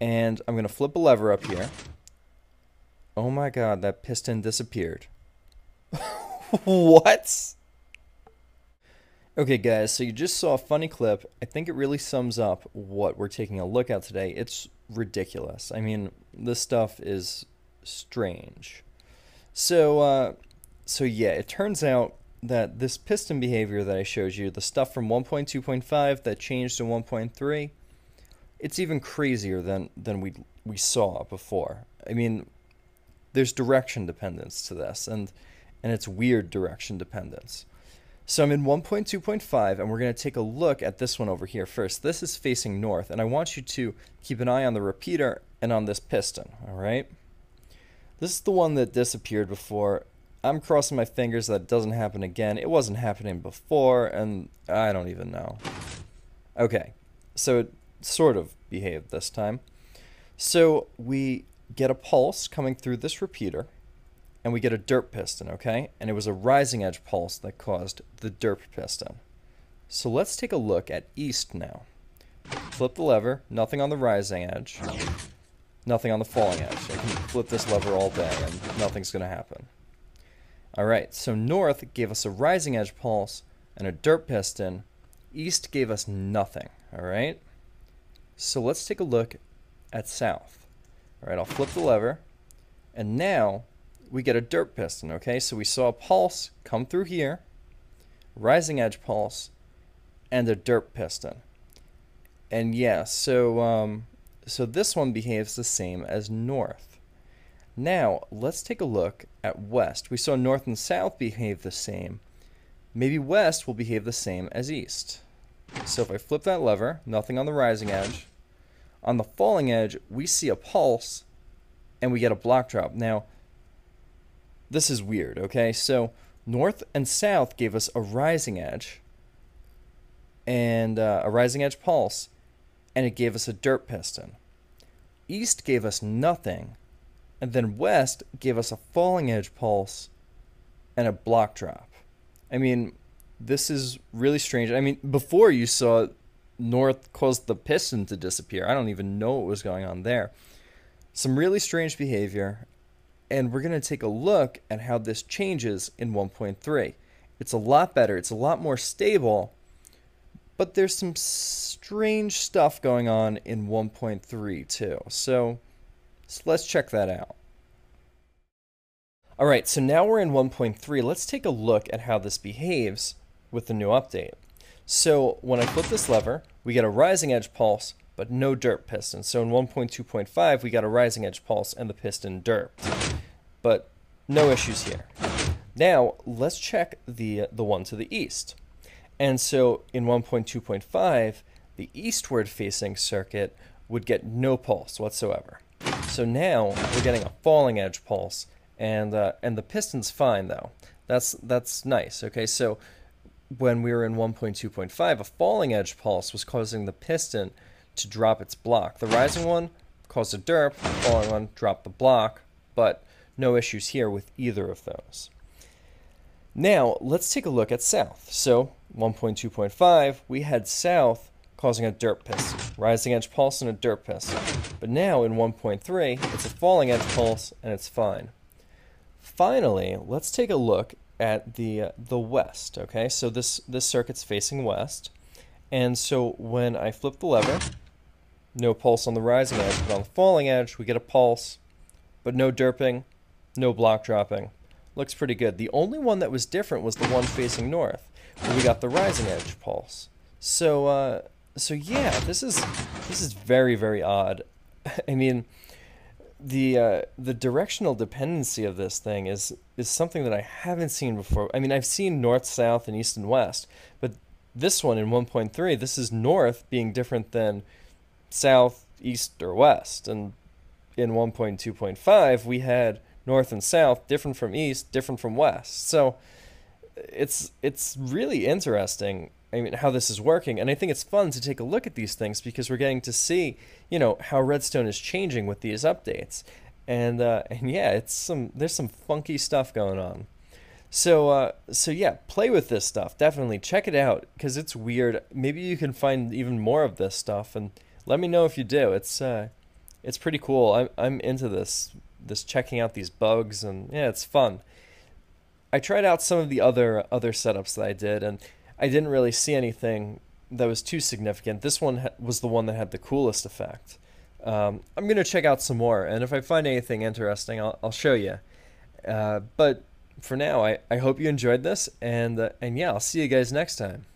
And I'm going to flip a lever up here. Oh my god, that piston disappeared. What? Okay guys, so you just saw a funny clip. I think it really sums up what we're taking a look at today. It's ridiculous. I mean, this stuff is strange. So yeah, it turns out that this piston behavior that I showed you, the stuff from 1.2.5 that changed to 1.3, it's even crazier than we saw before. I mean, there's direction dependence to this, and it's weird direction dependence. So I'm in 1.2.5, and we're going to take a look at this one over here first. This is facing north, and I want you to keep an eye on the repeater and on this piston, all right? This is the one that disappeared before. I'm crossing my fingers that it doesn't happen again. It wasn't happening before, and I don't even know. Okay, so it sort of behaved this time. So we get a pulse coming through this repeater, and we get a derp piston, okay? And it was a rising edge pulse that caused the derp piston. So let's take a look at east now. Flip the lever, nothing on the rising edge, nothing on the falling edge. I can flip this lever all day and nothing's going to happen. Alright, so north gave us a rising edge pulse and a derp piston. East gave us nothing, alright? So let's take a look at south. Alright, I'll flip the lever, and now we get a derp piston, okay? So we saw a pulse come through here, rising edge pulse, and a derp piston. And yeah, so this one behaves the same as north. Now, let's take a look at west. We saw north and south behave the same. Maybe west will behave the same as east. So if I flip that lever, nothing on the rising edge. On the falling edge, we see a pulse, and we get a block drop. Now, this is weird, okay? So north and south gave us a rising edge, and a rising edge pulse, and it gave us a derp piston. East gave us nothing, and then west gave us a falling edge pulse and a block drop. I mean, this is really strange. I mean, before you saw north caused the piston to disappear. I don't even know what was going on there. Some really strange behavior, and we're going to take a look at how this changes in 1.3. It's a lot better. It's a lot more stable, but there's some strange stuff going on in 1.3 too. So let's check that out. All right, so now we're in 1.3. Let's take a look at how this behaves with the new update. So when I flip this lever, we get a rising edge pulse, but no derp piston. So in 1.2.5, we got a rising edge pulse and the piston derped. But no issues here. Now, let's check the one to the east. And so in 1.2.5, the eastward facing circuit would get no pulse whatsoever. So now we're getting a falling edge pulse, and the piston's fine though. That's nice. Okay, so when we were in 1.2.5, a falling edge pulse was causing the piston to drop its block. The rising one caused a derp, the falling one dropped the block, but no issues here with either of those. Now, let's take a look at south. So 1.2.5, we had south causing a derp piston, rising edge pulse and a derp piston. But now in 1.3, it's a falling edge pulse and it's fine. Finally, let's take a look at the west, okay? So this circuit's facing west, and so when I flip the lever, no pulse on the rising edge, but on the falling edge, we get a pulse, but no derping, no block dropping. Looks pretty good. The only one that was different was the one facing north, where we got the rising edge pulse. So yeah, this is very, very odd. I mean, the directional dependency of this thing is something that I haven't seen before. I mean, I've seen north, south, and east and west, but this one in 1.3, this is north being different than south, east, or west. And in 1.2.5, we had north and south different from east, different from west. So it's really interesting, I mean, how this is working, and I think it's fun to take a look at these things because we're getting to see, you know, how Redstone is changing with these updates, and yeah, there's some funky stuff going on. So yeah, play with this stuff. Definitely check it out because it's weird. Maybe you can find even more of this stuff, and let me know if you do. It's It's pretty cool. I'm into this checking out these bugs, and yeah, it's fun. I tried out some of the other setups that I did, and I didn't really see anything that was too significant. This one was the one that had the coolest effect. I'm gonna check out some more, and if I find anything interesting, I'll show you. But for now, I hope you enjoyed this, and yeah, I'll see you guys next time.